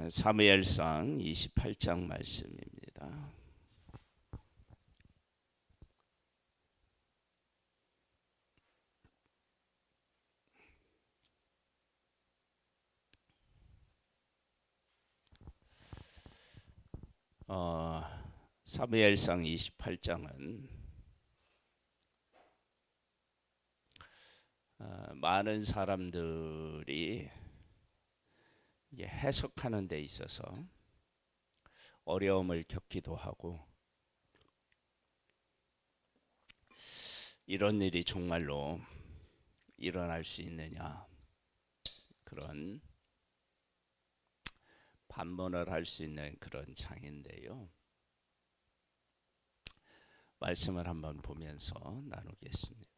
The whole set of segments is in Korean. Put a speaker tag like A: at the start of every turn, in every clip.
A: 사무엘상 28장 말씀입니다. 사무엘상 28장은 많은 사람들이 해석하는 데 있어서 어려움을 겪기도 하고, 이런 일이 정말로 일어날 수 있느냐, 그런 반문을 할 수 있는 그런 장인데요. 말씀을 한번 보면서 나누겠습니다.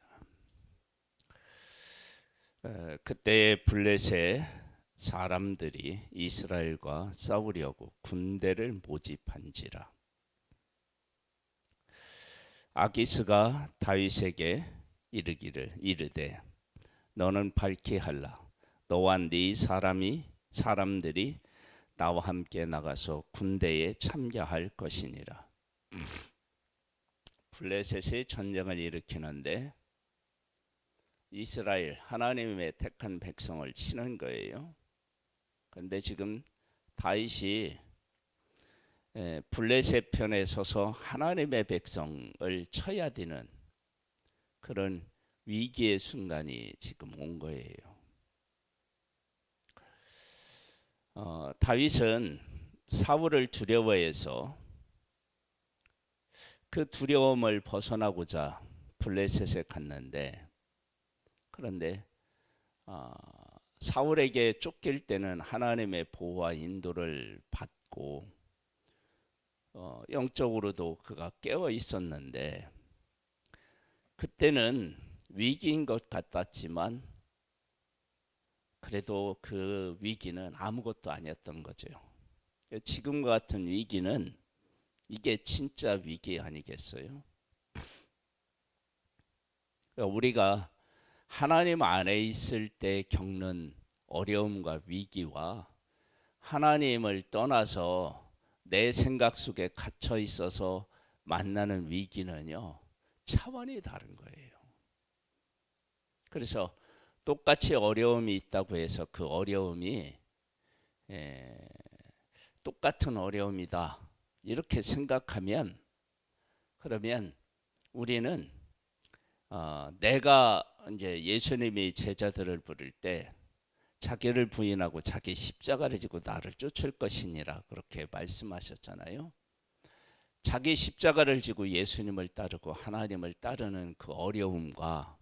A: 그때 블레셋 사람들이 이스라엘과 싸우려고 군대를 모집한지라. 아기스가 다윗에게 이르되 너는 밝히 하라. 너와 네 사람들이 나와 함께 나가서 군대에 참여할 것이니라. 블레셋이 전쟁을 일으키는데 이스라엘 하나님의 택한 백성을 치는 거예요. 그런데 지금 다윗이 블레셋 편에 서서 하나님의 백성을 쳐야 되는 그런 위기의 순간이 지금 온 거예요. 다윗은 사울을 두려워해서 그 두려움을 벗어나고자 블레셋에 갔는데, 그런데 사울에게 쫓길 때는 하나님의 보호와 인도를 받고 영적으로도 그가 깨어 있었는데, 그때는 위기인 것 같았지만 그래도 그 위기는 아무것도 아니었던 거죠. 지금과 같은 위기는 이게 진짜 위기 아니겠어요? 우리가 하나님 안에 있을 때 겪는 어려움과 위기와 하나님을 떠나서 내 생각 속에 갇혀 있어서 만나는 위기는요, 차원이 다른 거예요. 그래서 똑같이 어려움이 있다고 해서 그 어려움이 똑같은 어려움이다 이렇게 생각하면, 그러면 우리는 내가 이제 예수님이 제자들을 부를 때 자기를 부인하고 자기 십자가를 지고 나를 쫓을 것이니라 그렇게 말씀하셨잖아요. 자기 십자가를 지고 예수님을 따르고 하나님을 따르는 그 어려움과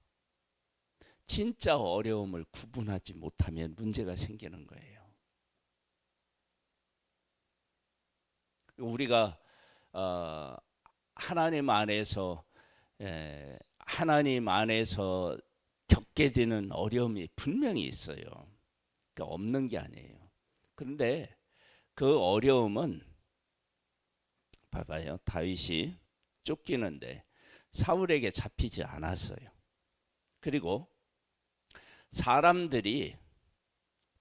A: 진짜 어려움을 구분하지 못하면 문제가 생기는 거예요. 우리가 하나님 안에서 겪게 되는 어려움이 분명히 있어요. 그러니까 없는 게 아니에요. 그런데 그 어려움은 봐봐요. 다윗이 쫓기는데 사울에게 잡히지 않았어요. 그리고 사람들이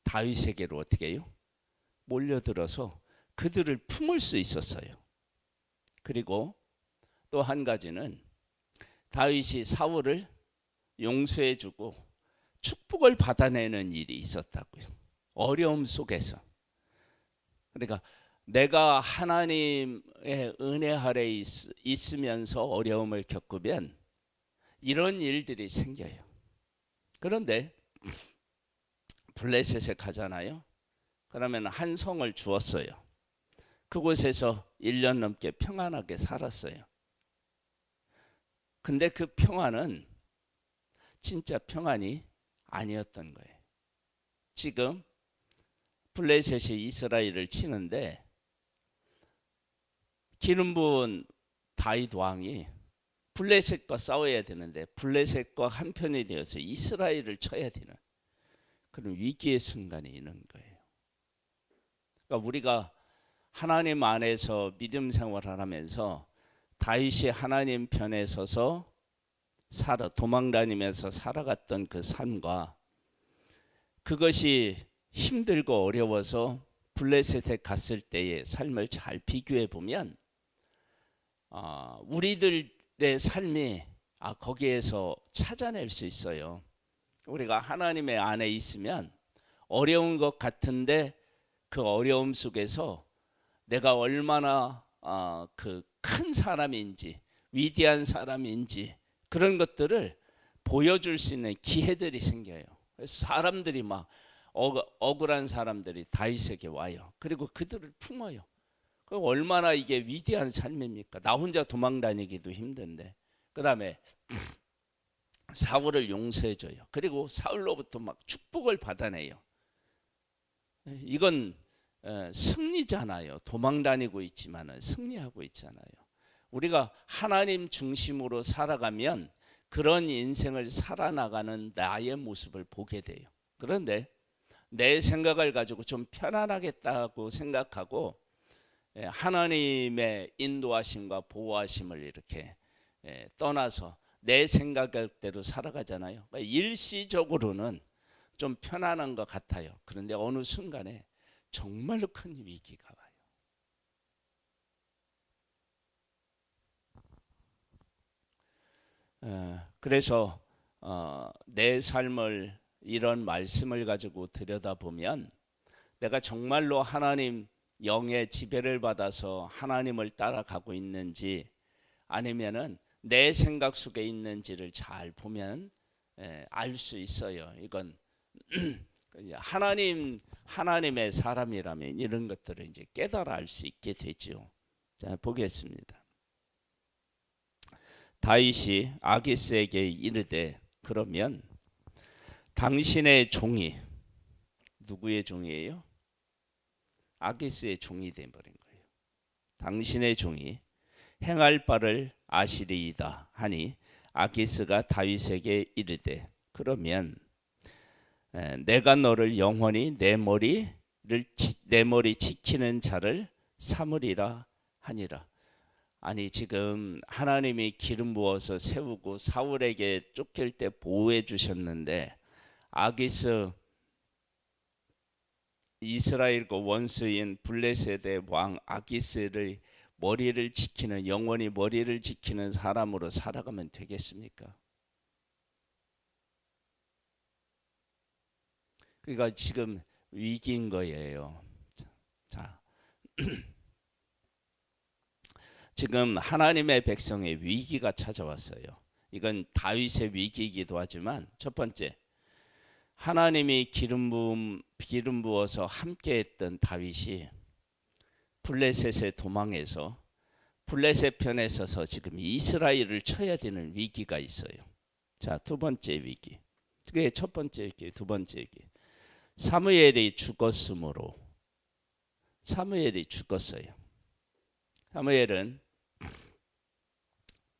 A: 다윗에게로 어떻게 해요? 몰려들어서 그들을 품을 수 있었어요. 그리고 또 한 가지는 다윗이 사울을 용서해주고 축복을 받아내는 일이 있었다고요. 어려움 속에서. 그러니까 내가 하나님의 은혜 아래 있으면서 어려움을 겪으면 이런 일들이 생겨요. 그런데 블레셋에 가잖아요. 그러면 한 성을 주었어요. 그곳에서 1년 넘게 평안하게 살았어요. 근데 그 평안은 진짜 평안이 아니었던 거예요. 지금 블레셋이 이스라엘을 치는데 기름 부은 다윗 왕이 블레셋과 싸워야 되는데 블레셋과 한편이 되어서 이스라엘을 쳐야 되는 그런 위기의 순간이 있는 거예요. 그러니까 우리가 하나님 안에서 믿음 생활을 하면서 다윗이 하나님 편에 서서 도망다니면서 살아갔던 그 삶과 그것이 힘들고 어려워서 블레셋에 갔을 때의 삶을 잘 비교해 보면 우리들의 삶이 거기에서 찾아낼 수 있어요. 우리가 하나님의 안에 있으면 어려운 것 같은데 그 어려움 속에서 내가 얼마나 그 큰 사람인지 위대한 사람인지 그런 것들을 보여줄 수 있는 기회들이 생겨요. 그래서 사람들이 막 억울한 사람들이 다윗에게 와요. 그리고 그들을 품어요. 그럼 얼마나 이게 위대한 삶입니까? 나 혼자 도망 다니기도 힘든데. 그 다음에 사울을 용서해줘요. 그리고 사울로부터 막 축복을 받아내요. 이건 승리잖아요. 도망 다니고 있지만은 승리하고 있잖아요. 우리가 하나님 중심으로 살아가면 그런 인생을 살아나가는 나의 모습을 보게 돼요. 그런데 내 생각을 가지고 좀 편안하겠다고 생각하고 하나님의 인도하심과 보호하심을 이렇게 떠나서 내 생각대로 살아가잖아요. 일시적으로는 좀 편안한 것 같아요. 그런데 어느 순간에 정말로 큰 위기가 와요. 그래서 내 삶을 이런 말씀을 가지고 들여다보면 내가 정말로 하나님 영의 지배를 받아서 하나님을 따라가고 있는지 아니면은 내 생각 속에 있는지를 잘 보면 알 수 있어요. 이건 하나님의 사람이라면 이런 것들을 이제 깨달아 알 수 있게 되죠. 자, 보겠습니다. 다윗이 아기스에게 이르되 그러면 당신의 종이 누구의 종이에요? 아기스의 종이 되어버린 거예요. 당신의 종이 행할 바를 아시리이다 하니 아기스가 다윗에게 이르되 그러면 내가 너를 영원히 내 머리 지키는 자를 삼으리라 하니라. 아니 지금 하나님이 기름 부어서 세우고 사울에게 쫓길 때 보호해 주셨는데 아기스 이스라엘과 원수인 블레셋의 왕 아기스를 머리를 지키는 영원히 머리를 지키는 사람으로 살아가면 되겠습니까? 그러니까 지금 위기인 거예요. 자, 지금 하나님의 백성의 위기가 찾아왔어요. 이건 다윗의 위기이기도 하지만 첫 번째 하나님이 기름 부어서 함께했던 다윗이 블레셋에 도망해서 블레셋 편에 서서 지금 이스라엘을 쳐야 되는 위기가 있어요. 자, 두 번째 위기. 그게 첫 번째 위기, 두 번째 위기. 사무엘이 죽었으므로 사무엘이 죽었어요. 사무엘은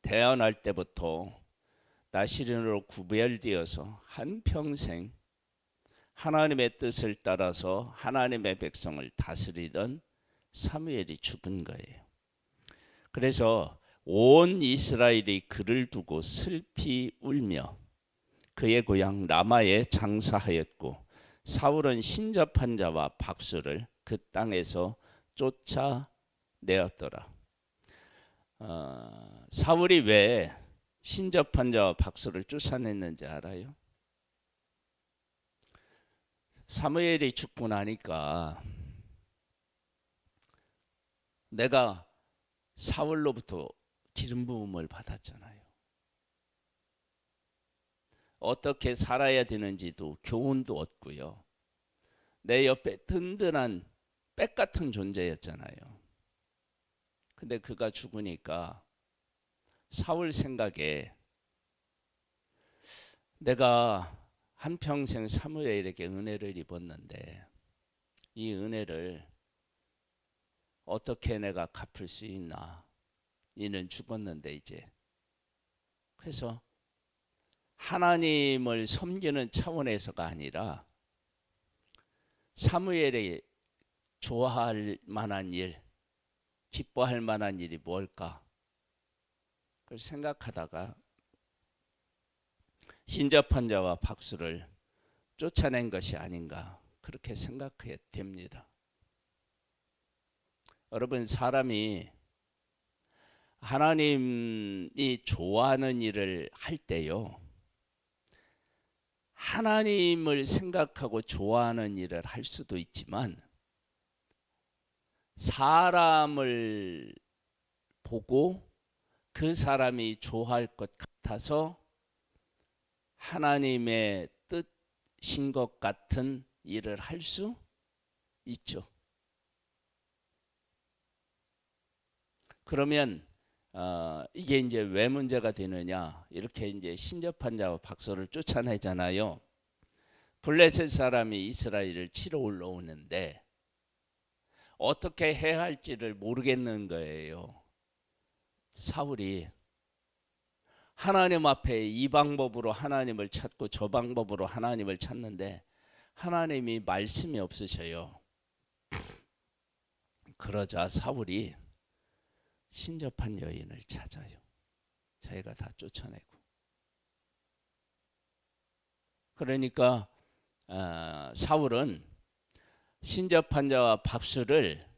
A: 태어날 때부터 나시린으로 구별되어서 한평생 하나님의 뜻을 따라서 하나님의 백성을 다스리던 사무엘이 죽은 거예요. 그래서 온 이스라엘이 그를 두고 슬피 울며 그의 고향 라마에 장사하였고 사울은 신접한 자와 박수를 그 땅에서 쫓아내었더라. 사울이 왜 신접한 자와 박수를 쫓아냈는지 알아요? 사무엘이 죽고 나니까 내가 사울로부터 기름 부음을 받았잖아요. 어떻게 살아야 되는지도 교훈도 얻고요. 내 옆에 든든한 백 같은 존재였잖아요. 근데 그가 죽으니까 사울 생각에 내가 한평생 사무엘에게 은혜를 입었는데 이 은혜를 어떻게 내가 갚을 수 있나? 이는 죽었는데 이제. 그래서 하나님을 섬기는 차원에서가 아니라 사무엘이 좋아할 만한 일, 기뻐할 만한 일이 뭘까? 그걸 생각하다가 신접한 자와 박수를 쫓아낸 것이 아닌가 그렇게 생각해야 됩니다. 여러분, 사람이 하나님이 좋아하는 일을 할 때요, 하나님을 생각하고 좋아하는 일을 할 수도 있지만 사람을 보고 그 사람이 좋아할 것 같아서 하나님의 뜻인 것 같은 일을 할 수 있죠. 그러면 이게 이제 왜 문제가 되느냐? 이렇게 이제 신접한 자와 박소를 쫓아내잖아요. 블레셋 사람이 이스라엘을 치러 올라오는데 어떻게 해야 할지를 모르겠는 거예요. 사울이 하나님 앞에 이 방법으로 하나님을 찾고 저 방법으로 하나님을 찾는데 하나님이 말씀이 없으셔요. 그러자 사울이 신접한 여인을 찾아요. 자기가 다 쫓아내고. 그러니까 사울은 신접한 자와 박수를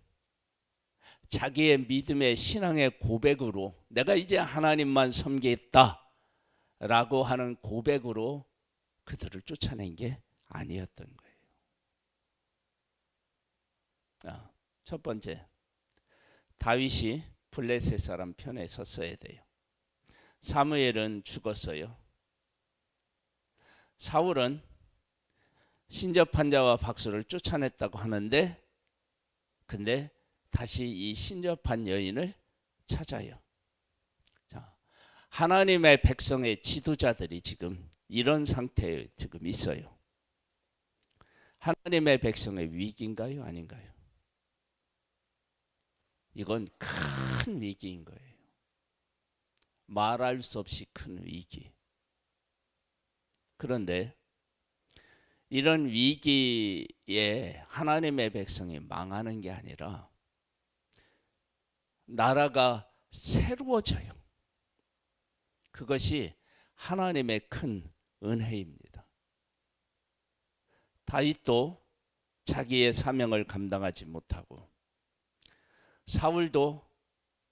A: 자기의 믿음의 신앙의 고백으로 내가 이제 하나님만 섬기겠다라고 하는 고백으로 그들을 쫓아낸 게 아니었던 거예요. 첫 번째, 다윗이 블레셋 사람 편에 섰어야 돼요. 사무엘은 죽었어요. 사울은 신접한 자와 박수를 쫓아냈다고 하는데 근데 다시 이 신접한 여인을 찾아요. 자, 하나님의 백성의 지도자들이 지금 이런 상태에 지금 있어요. 하나님의 백성의 위기인가요? 아닌가요? 이건 큰 위기인 거예요. 말할 수 없이 큰 위기. 그런데 이런 위기에 하나님의 백성이 망하는 게 아니라 나라가 새로워져요. 그것이 하나님의 큰 은혜입니다. 다윗도 자기의 사명을 감당하지 못하고 사울도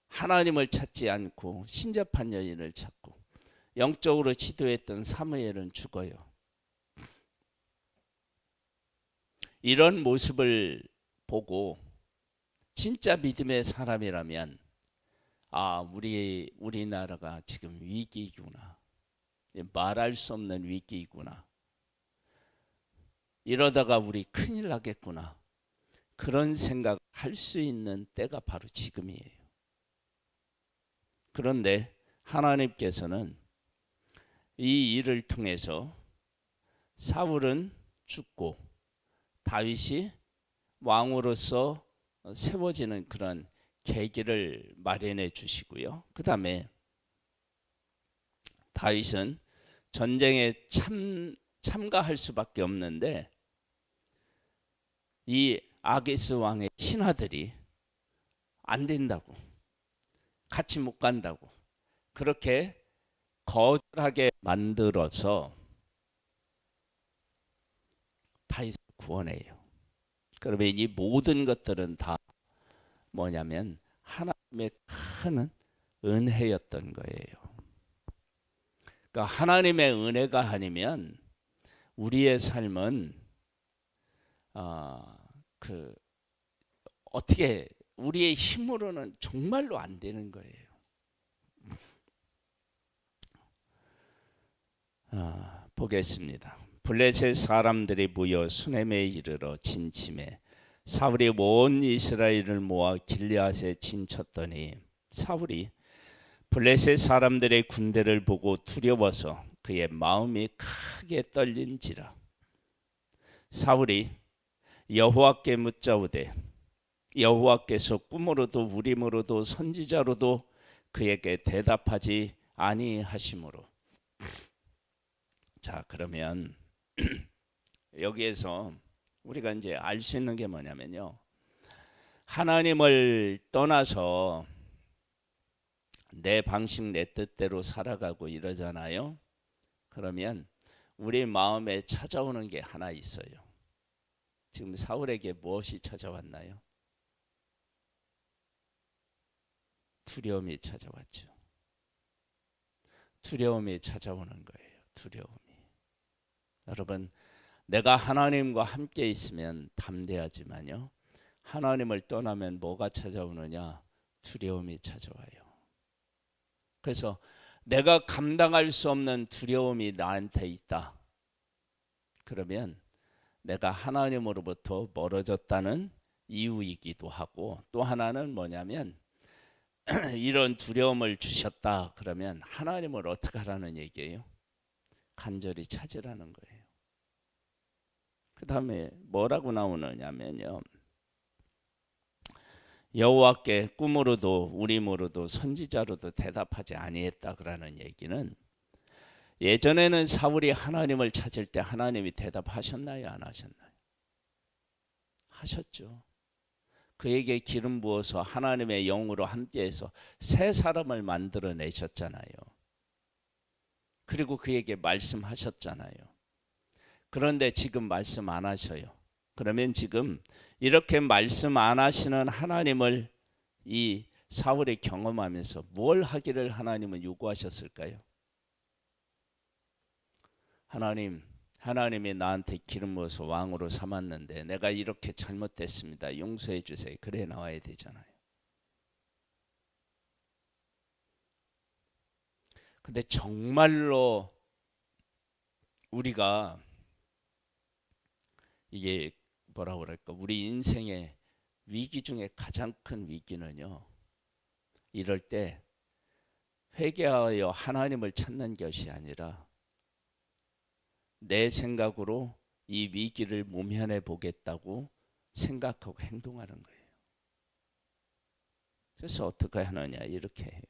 A: 하나님을 찾지 않고 신접한 여인을 찾고 영적으로 지도했던 사무엘은 죽어요. 이런 모습을 보고 진짜 믿음의 사람이라면 우리나라가 지금 위기구나. 말할 수 없는 위기구나. 이러다가 우리 큰일 나겠구나. 그런 생각을 할 수 있는 때가 바로 지금이에요. 그런데 하나님께서는 이 일을 통해서 사울은 죽고 다윗이 왕으로서 세워지는 그런 계기를 마련해 주시고요. 그 다음에 다윗은 전쟁에 참가할 수밖에 없는데 이 아기스 왕의 신하들이 안 된다고, 같이 못 간다고 그렇게 거절하게 만들어서 다윗을 구원해요. 그러면 이 모든 것들은 다 뭐냐면 하나님의 큰 은혜였던 거예요. 그러니까 하나님의 은혜가 아니면 우리의 삶은 어떻게 우리의 힘으로는 정말로 안 되는 거예요. 보겠습니다. 블레셋 사람들이 모여 수넴에 이르러 진침해 사울이 온 이스라엘을 모아 길르앗에 진쳤더니 사울이 블레셋 사람들의 군대를 보고 두려워서 그의 마음이 크게 떨린지라. 사울이 여호와께 묻자오되 여호와께서 꿈으로도 우림으로도 선지자로도 그에게 대답하지 아니하시므로. 자, 그러면 여기에서 우리가 이제 알 수 있는 게 뭐냐면요, 하나님을 떠나서 내 방식 내 뜻대로 살아가고 이러잖아요. 그러면 우리 마음에 찾아오는 게 하나 있어요. 지금 사울에게 무엇이 찾아왔나요? 두려움이 찾아왔죠. 두려움이 찾아오는 거예요. 두려움이. 여러분, 내가 하나님과 함께 있으면 담대하지만요, 하나님을 떠나면 뭐가 찾아오느냐? 두려움이 찾아와요. 그래서 내가 감당할 수 없는 두려움이 나한테 있다. 그러면 내가 하나님으로부터 멀어졌다는 이유이기도 하고, 또 하나는 뭐냐면 이런 두려움을 주셨다 그러면 하나님을 어떻게 하라는 얘기예요? 간절히 찾으라는 거예요. 그 다음에 뭐라고 나오느냐면요, 여호와께 꿈으로도 우림으로도 선지자로도 대답하지 아니했다 그러는 얘기는, 예전에는 사울이 하나님을 찾을 때 하나님이 대답하셨나요? 안 하셨나요? 하셨죠. 그에게 기름 부어서 하나님의 영으로 함께해서 새 사람을 만들어내셨잖아요. 그리고 그에게 말씀하셨잖아요. 그런데 지금 말씀 안 하셔요. 그러면 지금 이렇게 말씀 안 하시는 하나님을 이 사울이 경험하면서 뭘 하기를 하나님은 요구하셨을까요? 하나님이 나한테 기름 부어서 왕으로 삼았는데 내가 이렇게 잘못됐습니다. 용서해 주세요. 그래 나와야 되잖아요. 근데 정말로 우리가 이게 뭐라고 그럴까? 우리 인생의 위기 중에 가장 큰 위기는요, 이럴 때 회개하여 하나님을 찾는 것이 아니라 내 생각으로 이 위기를 모면해 보겠다고 생각하고 행동하는 거예요. 그래서 어떻게 하느냐, 이렇게 해요.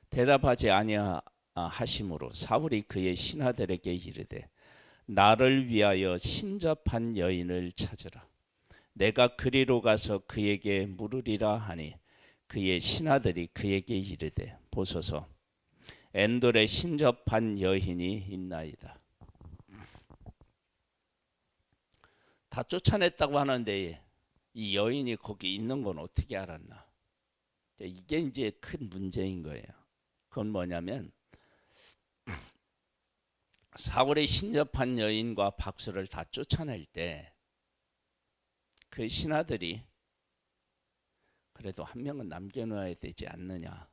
A: 대답하지 아니하심으로 사울이 그의 신하들에게 이르되, 나를 위하여 신접한 여인을 찾으라. 내가 그리로 가서 그에게 물으리라 하니, 그의 신하들이 그에게 이르되, 보소서 엔돌에 신접한 여인이 있나이다. 다 쫓아냈다고 하는데 이 여인이 거기 있는 건 어떻게 알았나? 이게 이제 큰 문제인 거예요. 그건 뭐냐면, 사울의 신접한 여인과 박수를 다 쫓아낼 때 그 신하들이 그래도 한 명은 남겨놔야 되지 않느냐,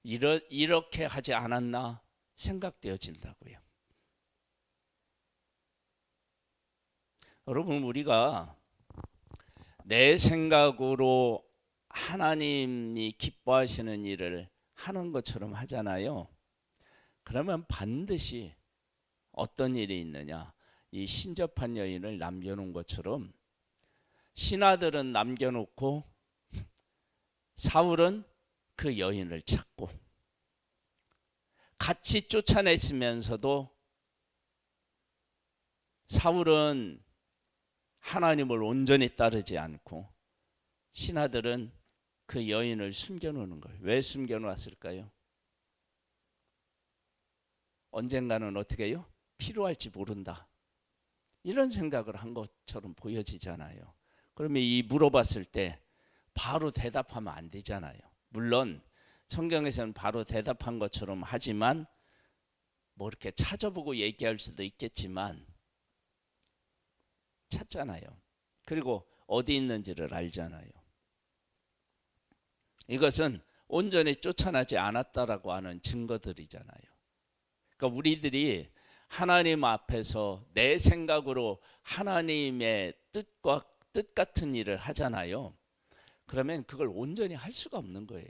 A: 이렇게 하지 않았나 생각되어진다고요. 여러분, 우리가 내 생각으로 하나님이 기뻐하시는 일을 하는 것처럼 하잖아요. 그러면 반드시 어떤 일이 있느냐, 이 신접한 여인을 남겨놓은 것처럼 신하들은 남겨놓고 사울은 그 여인을 찾고, 같이 쫓아냈으면서도 사울은 하나님을 온전히 따르지 않고 신하들은 그 여인을 숨겨놓는 거예요. 왜 숨겨놓았을까요? 언젠가는 어떻게 해요? 필요할지 모른다, 이런 생각을 한 것처럼 보여지잖아요. 그러면 이 물어봤을 때 바로 대답하면 안 되잖아요. 물론 성경에서는 바로 대답한 것처럼 하지만 뭐 이렇게 찾아보고 얘기할 수도 있겠지만 찾잖아요. 그리고 어디 있는지를 알잖아요. 이것은 온전히 쫓아나지 않았다라고 하는 증거들이잖아요. 그러니까 우리들이 하나님 앞에서 내 생각으로 하나님의 뜻 같은 일을 하잖아요. 그러면 그걸 온전히 할 수가 없는 거예요.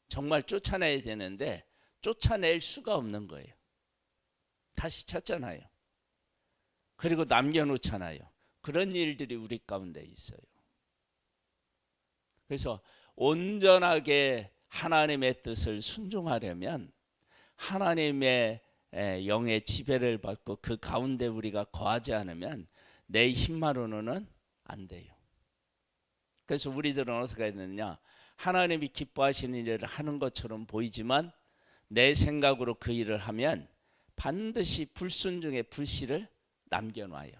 A: 정말 쫓아내야 되는데 쫓아낼 수가 없는 거예요. 다시 찾잖아요. 그리고 남겨놓잖아요. 그런 일들이 우리 가운데 있어요. 그래서 온전하게 하나님의 뜻을 순종하려면 하나님의 영의 지배를 받고 그 가운데 우리가 거하지 않으면 내 힘만으로는 안 돼요. 그래서 우리들은 어떻게 해야 되느냐, 하나님이 기뻐하시는 일을 하는 것처럼 보이지만 내 생각으로 그 일을 하면 반드시 불순종의 불씨를 남겨놔요.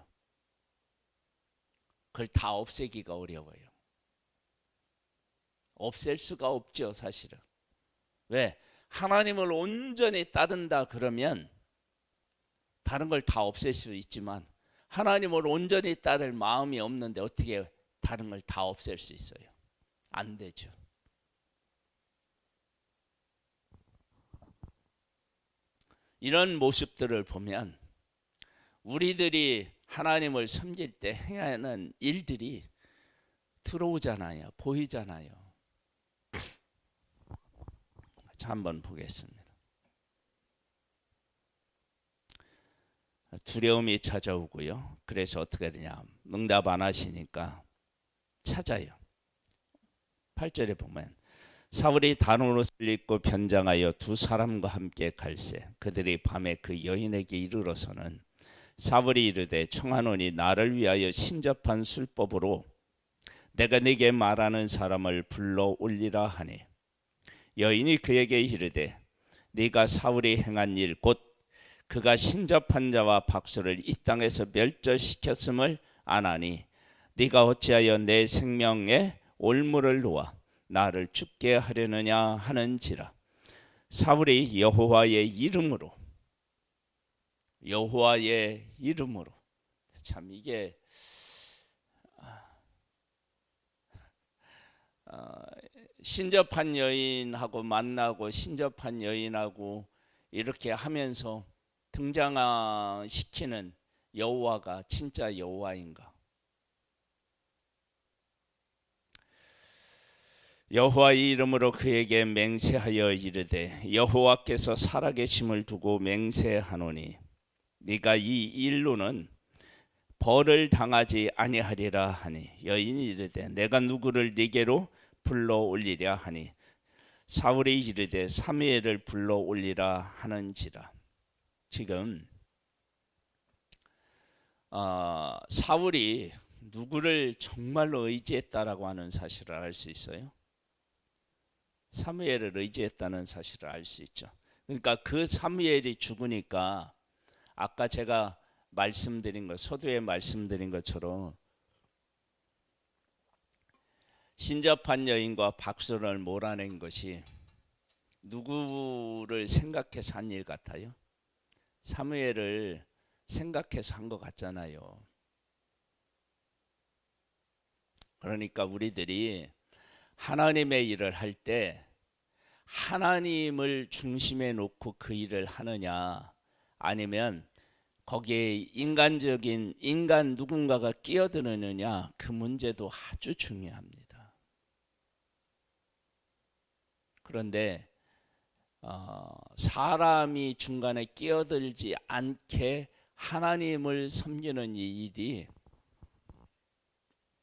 A: 그걸 다 없애기가 어려워요. 없앨 수가 없죠, 사실은. 왜? 하나님을 온전히 따른다 그러면 다른 걸 다 없앨 수 있지만 하나님을 온전히 따를 마음이 없는데 어떻게 다른 걸 다 없앨 수 있어요? 안 되죠. 이런 모습들을 보면 우리들이 하나님을 섬길 때 행하는 일들이 들어오잖아요. 보이잖아요. 자, 한번 보겠습니다. 두려움이 찾아오고요. 그래서 어떻게 되냐? 응답 안 하시니까 찾아요. 8절에 보면 사울이 단원 옷을 입고 변장하여 두 사람과 함께 갈새 그들이 밤에 그 여인에게 이르러서는 사울이 이르되 청하노니 나를 위하여 신접한 술법으로 내가 네게 말하는 사람을 불러 올리라 하니 여인이 그에게 이르되 네가 사울이 행한 일 곧 그가 신접한 자와 박수를 이 땅에서 멸절시켰음을 아나니 네가 어찌하여 내 생명에 올무를 놓아 나를 죽게 하려느냐 하는지라. 사울이 여호와의 이름으로 참 이게 신접한 여인하고 만나고 신접한 여인하고 이렇게 하면서 등장시키는 여호와가 진짜 여호와인가? 여호와의 이름으로 그에게 맹세하여 이르되 여호와께서 살아계심을 두고 맹세하노니 네가 이 일로는 벌을 당하지 아니하리라 하니 여인이 이르되 내가 누구를 네게로 불러 올리랴 하니 사울이 이르되 사무엘을 불러 올리라 하는지라. 지금 사울이 누구를 정말로 의지했다라고 하는 사실을 알 수 있어요. 사무엘을 의지했다는 사실을 알 수 있죠. 그러니까 그 사무엘이 죽으니까 아까 제가 말씀드린 것, 서두에 말씀드린 것처럼 신접한 여인과 박수를 몰아낸 것이 누구를 생각해서 한 일 같아요? 사무엘을 생각해서 한 것 같잖아요. 그러니까 우리들이 하나님의 일을 할 때 하나님을 중심에 놓고 그 일을 하느냐 아니면 거기에 인간 누군가가 끼어드느냐 그 문제도 아주 중요합니다. 그런데 사람이 중간에 끼어들지 않게 하나님을 섬기는 이 일이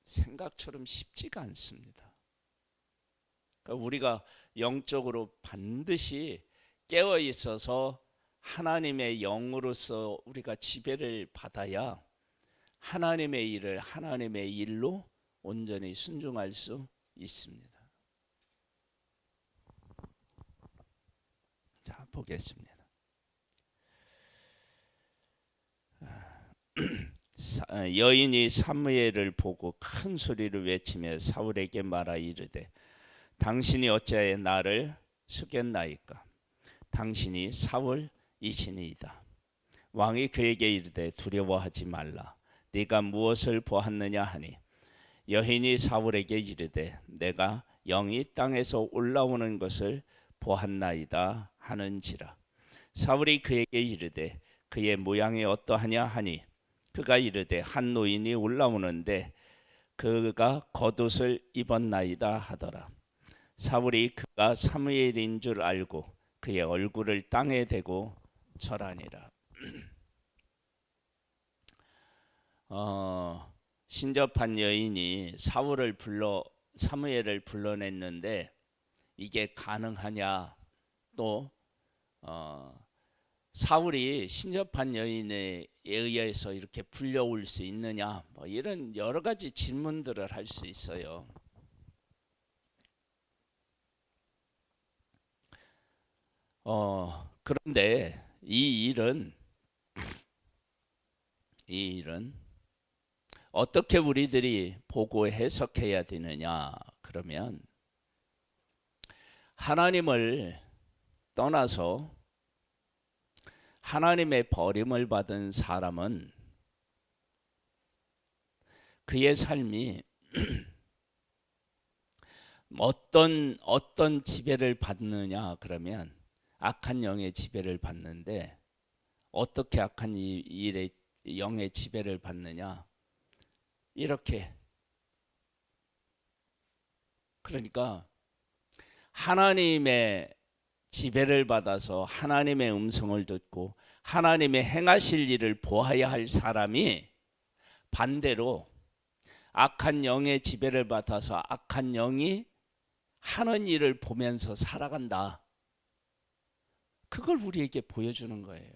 A: 생각처럼 쉽지가 않습니다. 그러니까 우리가 영적으로 반드시 깨어 있어서 하나님의 영으로서 우리가 지배를 받아야 하나님의 일을 하나님의 일로 온전히 순종할 수 있습니다. 자, 보겠습니다. 여인이 사무엘을 보고 큰 소리로 외치며 사울에게 말하 이르되 당신이 어찌하여 나를 속였나이까? 당신이 사울이시니이다. 왕이 그에게 이르되 두려워하지 말라. 네가 무엇을 보았느냐 하니 여인이 사울에게 이르되 내가 영이 땅에서 올라오는 것을 보았나이다 하는지라. 사울이 그에게 이르되 그의 모양이 어떠하냐 하니 그가 이르되 한 노인이 올라오는데 그가 겉옷을 입었나이다 하더라. 사울이 그가 사무엘인 줄 알고 그의 얼굴을 땅에 대고 절하니라. 신접한 여인이 사무엘을 불러냈는데 이게 가능하냐? 또 사울이 신접한 여인에 의해서 이렇게 불려올 수 있느냐? 뭐 이런 여러 가지 질문들을 할 수 있어요. 그런데 이 일은 어떻게 우리들이 보고 해석해야 되느냐? 그러면 하나님을 떠나서 하나님의 버림을 받은 사람은 그의 삶이 어떤 지배를 받느냐 그러면 악한 영의 지배를 받는데, 어떻게 악한 일의 영의 지배를 받느냐, 이렇게. 그러니까 하나님의 지배를 받아서 하나님의 음성을 듣고 하나님의 행하실 일을 보아야 할 사람이 반대로 악한 영의 지배를 받아서 악한 영이 하는 일을 보면서 살아간다. 그걸 우리에게 보여주는 거예요.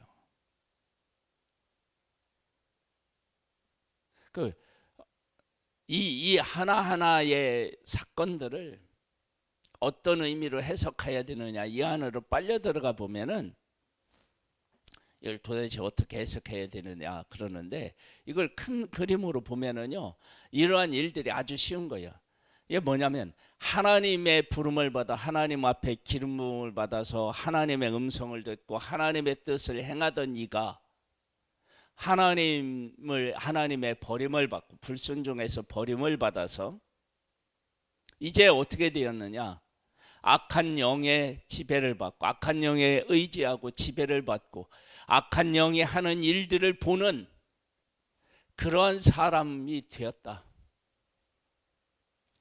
A: 이 하나하나의 사건들을 어떤 의미로 해석해야 되느냐, 이 안으로 빨려 들어가 보면은 이걸 도대체 어떻게 해석해야 되느냐 그러는데, 이걸 큰 그림으로 보면은요, 이러한 일들이 아주 쉬운 거예요. 이게 뭐냐면 하나님의 부름을 받아 하나님 앞에 기름 부음을 받아서 하나님의 음성을 듣고 하나님의 뜻을 행하던 이가 하나님의 버림을 받고 불순종해서 버림을 받아서 이제 어떻게 되었느냐, 악한 영의 지배를 받고 악한 영에 의지하고 지배를 받고 악한 영이 하는 일들을 보는 그러한 사람이 되었다.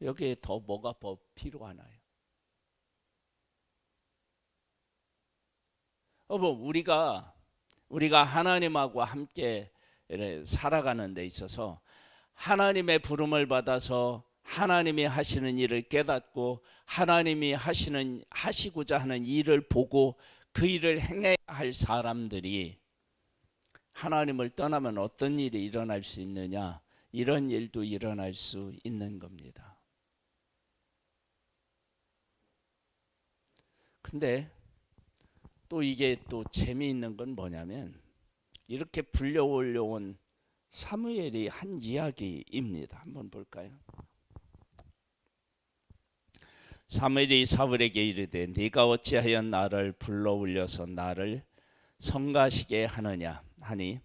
A: 여기에 더 뭐가 필요하나요? 우리가 하나님하고 함께 살아가는 데 있어서 하나님의 부름을 받아서 하나님이 하시는 일을 깨닫고 하나님이 하시고자 하는 일을 보고 그 일을 행해야 할 사람들이 하나님을 떠나면 어떤 일이 일어날 수 있느냐, 이런 일도 일어날 수 있는 겁니다. 근데 또 이게 또 재미있는 건 뭐냐면, 이렇게 불려올려온 사무엘이 한 이야기입니다. 한번 볼까요? 사무엘이 사울에게 이르되 네가 어찌하여 나를 불러올려서 나를 성가시게 하느냐 하니,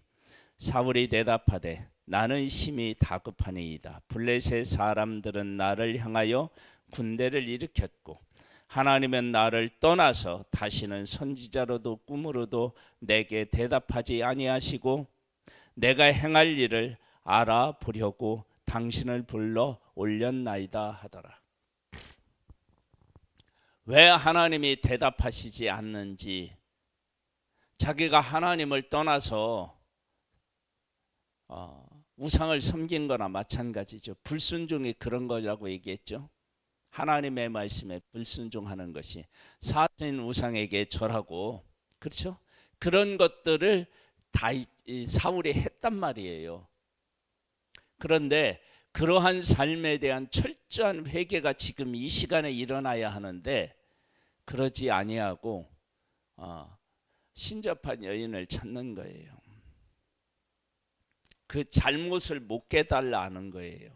A: 사울이 대답하되 나는 심히 다급하니이다. 블레셋 사람들은 나를 향하여 군대를 일으켰고 하나님은 나를 떠나서 다시는 선지자로도 꿈으로도 내게 대답하지 아니하시고 내가 행할 일을 알아보려고 당신을 불러 올렸나이다 하더라. 왜 하나님이 대답하시지 않는지, 자기가 하나님을 떠나서 우상을 섬긴 거나 마찬가지죠. 불순종이 그런 거라고 얘기했죠. 하나님의 말씀에 불순종하는 것이 사진 우상에게 절하고, 그렇죠? 그런 것들을 다 사울이 했단 말이에요. 그런데 그러한 삶에 대한 철저한 회개가 지금 이 시간에 일어나야 하는데 그러지 아니하고 신접한 여인을 찾는 거예요. 그 잘못을 못 깨달라 하는 거예요.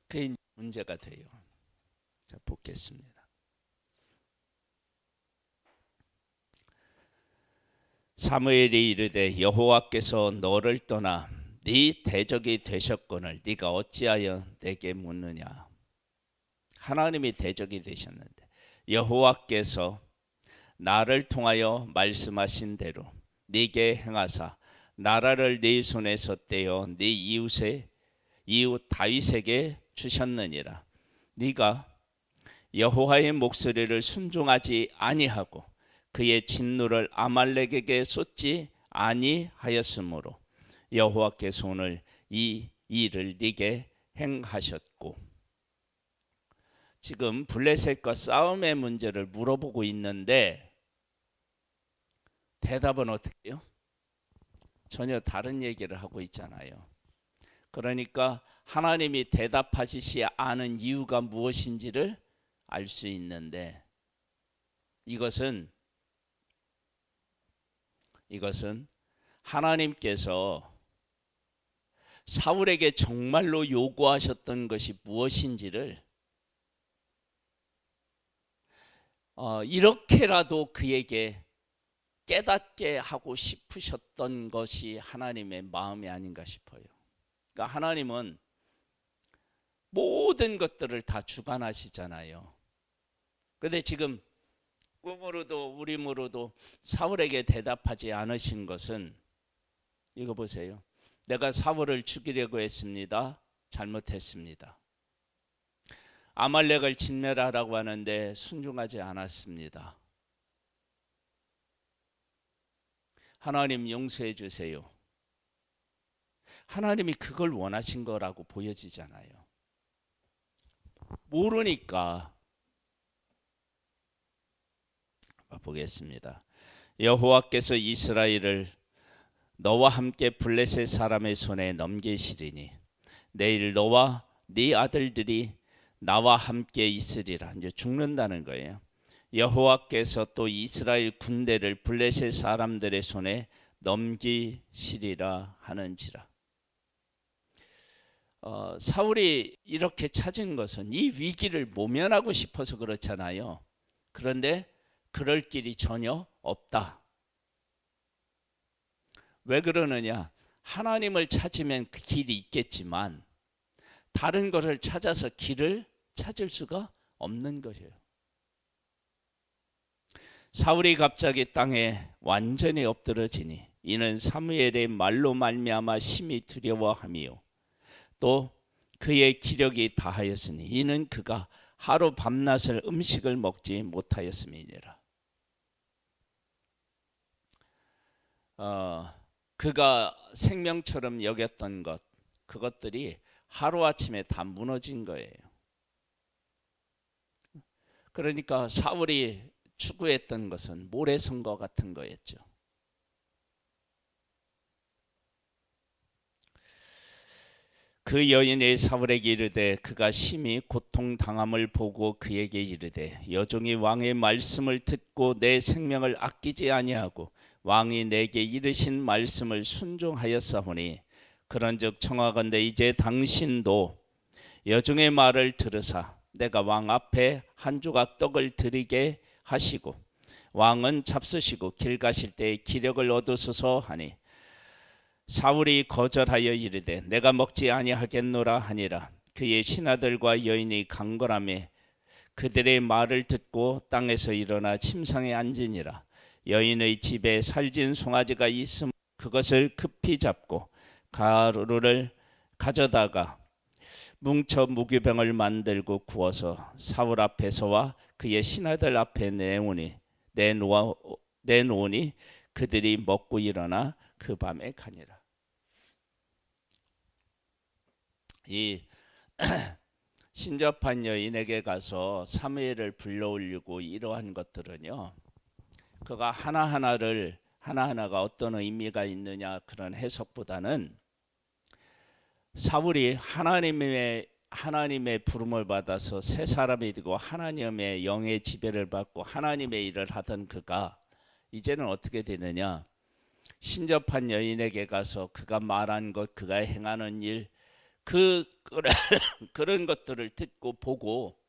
A: 그게 문제가 돼요. 자, 보겠습니다. 사무엘이 이르되 여호와께서 너를 떠나 네 대적이 되셨거늘 네가 어찌하여 내게 묻느냐. 하나님이 대적이 되셨는데 여호와께서 나를 통하여 말씀하신 대로 네게 행하사 나라를 네 손에서 떼어 네 이웃 다윗에게 주셨느니라. 네가 여호와의 목소리를 순종하지 아니하고 그의 진노를 아말렉에게 쏟지 아니하였으므로 여호와께서 오늘 이 일을 네게 행하셨고. 지금 블레셋과 싸움의 문제를 물어보고 있는데 대답은 어떻게 해요? 전혀 다른 얘기를 하고 있잖아요. 그러니까 하나님이 대답하시지 않은 이유가 무엇인지를 알 수 있는데, 이것은 하나님께서 사울에게 정말로 요구하셨던 것이 무엇인지를 이렇게라도 그에게 깨닫게 하고 싶으셨던 것이 하나님의 마음이 아닌가 싶어요. 그러니까 하나님은 모든 것들을 다 주관하시잖아요. 그런데 지금 꿈으로도 우림으로도 사울에게 대답하지 않으신 것은 이거 보세요. 내가 사울을 죽이려고 했습니다. 잘못했습니다. 아말렉을 진멸하라고 하는데 순종하지 않았습니다. 하나님 용서해 주세요. 하나님이 그걸 원하신 거라고 보여지잖아요. 모르니까 보겠습니다. 여호와께서 이스라엘을 너와 함께 블레셋 사람의 손에 넘기시리니 내일 너와 네 아들들이 나와 함께 있으리라. 이제 죽는다는 거예요. 여호와께서 또 이스라엘 군대를 블레셋 사람들의 손에 넘기시리라 하는지라. 사울이 이렇게 찾은 것은 이 위기를 모면하고 싶어서 그렇잖아요. 그런데 그럴 길이 전혀 없다. 왜 그러느냐? 하나님을 찾으면 그 길이 있겠지만 다른 것을 찾아서 길을 찾을 수가 없는 것이에요. 사울이 갑자기 땅에 완전히 엎드러지니 이는 사무엘의 말로 말미암아 심히 두려워함이요 또 그의 기력이 다하였으니 이는 그가 하루 밤낮을 음식을 먹지 못하였음이니라. 그가 생명처럼 여겼던 것, 그것들이 하루아침에 다 무너진 거예요. 그러니까 사울이 추구했던 것은 모래성과 같은 거였죠. 그 여인이 사울에게 이르되 그가 심히 고통당함을 보고 그에게 이르되 여종이 왕의 말씀을 듣고 내 생명을 아끼지 아니하고 왕이 내게 이르신 말씀을 순종하였사오니 그런즉 청하건대 이제 당신도 여종의 말을 들으사 내가 왕 앞에 한 조각 떡을 드리게 하시고 왕은 잡수시고 길 가실 때에 기력을 얻으소서 하니 사울이 거절하여 이르되 내가 먹지 아니하겠노라 하니라. 그의 신하들과 여인이 강건하며 그들의 말을 듣고 땅에서 일어나 침상에 앉으니라. 여인의 집에 살진 송아지가 있음 그것을 급히 잡고 가루를 가져다가 뭉쳐 무교병을 만들고 구워서 사울 앞에서와 그의 신하들 앞에 내놓으니 그들이 먹고 일어나 그 밤에 가니라. 이 신접한 여인에게 가서 사무엘을 불러올리고 이러한 것들은요, 그가 하나하나가 어떤 의미가 있느냐 그런 해석보다는 사울이 하나님의 부름을 받아서 새 사람이 되고 하나님의 영의 지배를 받고 하나님의 일을 하던 그가 이제는 어떻게 되느냐? 신접한 여인에게 가서 그가 말한 것, 그가 행하는 일, 그런 것들을 듣고 보고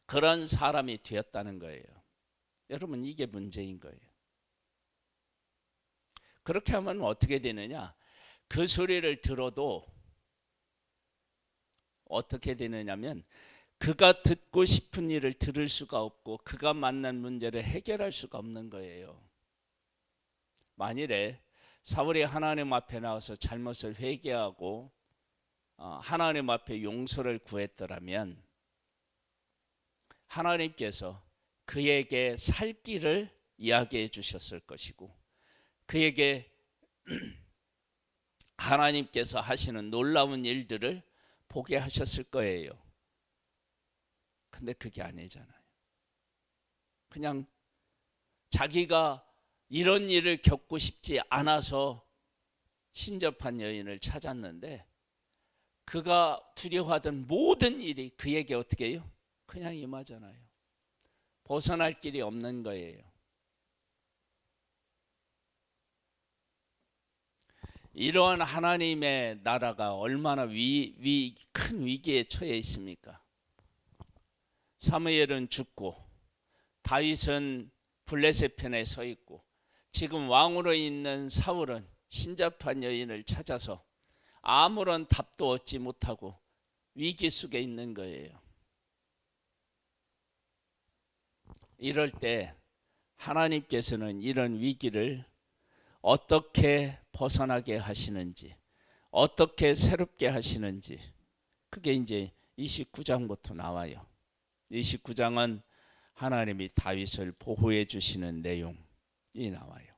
A: 그런 사람이 되었다는 거예요. 여러분, 이게 문제인 거예요. 그렇게 하면 어떻게 되느냐? 그 소리를 들어도 어떻게 되느냐면 그가 듣고 싶은 일을 들을 수가 없고 그가 만난 문제를 해결할 수가 없는 거예요. 만일에 사울이 하나님 앞에 나와서 잘못을 회개하고 하나님 앞에 용서를 구했더라면 하나님께서 그에게 살 길을 이야기해 주셨을 것이고 그에게 하나님께서 하시는 놀라운 일들을 보게 하셨을 거예요. 근데 그게 아니잖아요. 그냥 자기가 이런 일을 겪고 싶지 않아서 신접한 여인을 찾았는데 그가 두려워하던 모든 일이 그에게 어떻게 해요? 그냥 임하잖아요. 벗어날 길이 없는 거예요. 이러한 하나님의 나라가 얼마나 큰 위기에 처해 있습니까? 사무엘은 죽고 다윗은 블레셋 편에 서 있고 지금 왕으로 있는 사울은 신잡한 여인을 찾아서 아무런 답도 얻지 못하고 위기 속에 있는 거예요. 이럴 때 하나님께서는 이런 위기를 어떻게 벗어나게 하시는지, 어떻게 새롭게 하시는지, 그게 이제 29장부터 나와요. 29장은 하나님이 다윗을 보호해 주시는 내용이 나와요.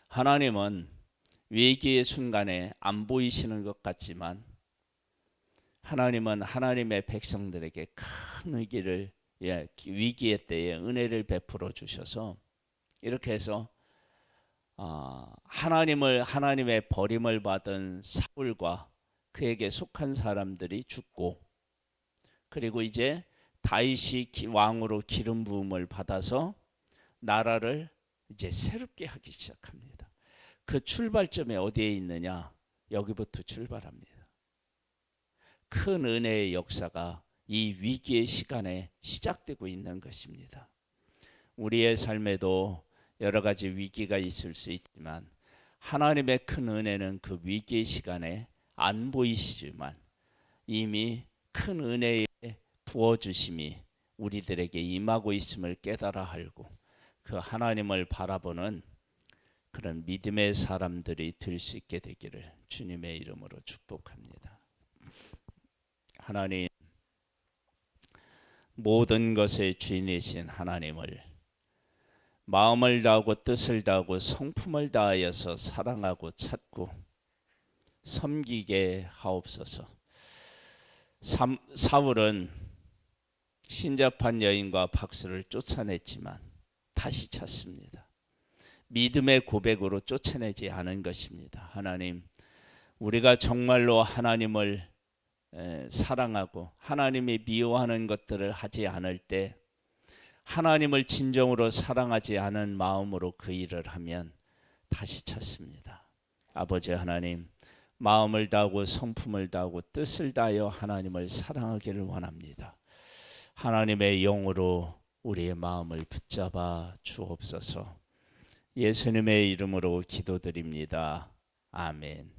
A: 하나님은 위기의 순간에 안 보이시는 것 같지만 하나님은 하나님의 백성들에게 큰 위기의 때에 은혜를 베풀어 주셔서 이렇게 해서 하나님의 버림을 받은 사울과 그에게 속한 사람들이 죽고, 그리고 이제 다윗이 왕으로 기름 부음을 받아서 나라를 이제 새롭게 하기 시작합니다. 그 출발점이 어디에 있느냐? 여기부터 출발합니다. 큰 은혜의 역사가 이 위기의 시간에 시작되고 있는 것입니다. 우리의 삶에도 여러 가지 위기가 있을 수 있지만 하나님의 큰 은혜는 그 위기의 시간에 안 보이시지만 이미 큰 은혜의 부어주심이 우리들에게 임하고 있음을 깨달아 알고 그 하나님을 바라보는 그런 믿음의 사람들이 될 수 있게 되기를 주님의 이름으로 축복합니다. 하나님, 모든 것의 주인이신 하나님을 마음을 다하고 뜻을 다하고 성품을 다하여서 사랑하고 찾고 섬기게 하옵소서. 사울은 신잡한 여인과 박수를 쫓아냈지만 다시 찾습니다. 믿음의 고백으로 쫓아내지 않은 것입니다. 하나님, 우리가 정말로 하나님을 사랑하고 하나님이 미워하는 것들을 하지 않을 때 하나님을 진정으로 사랑하지 않은 마음으로 그 일을 하면 다시 찾습니다. 아버지 하나님, 마음을 다하고 성품을 다하고 뜻을 다하여 하나님을 사랑하기를 원합니다. 하나님의 영으로 우리의 마음을 붙잡아 주옵소서. 예수님의 이름으로 기도드립니다. 아멘.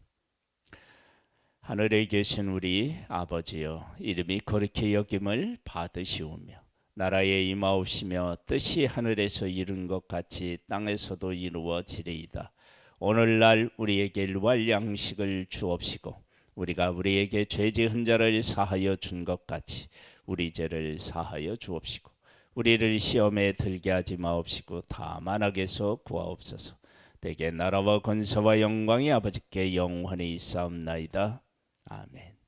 A: 하늘에 계신 우리 아버지여, 이름이 거룩히 여김을 받으시오며 나라에 임하옵시며 뜻이 하늘에서 이룬 것 같이 땅에서도 이루어지리이다. 오늘날 우리에게 일용할 양식을 주옵시고 우리가 우리에게 죄 지은 자를 사하여 준 것 같이 우리 죄를 사하여 주옵시고 우리를 시험에 들게 하지 마옵시고 다만 악에서 구하옵소서. 대개 나라와 권세와 영광이 아버지께 영원히 있사옵나이다. 아멘.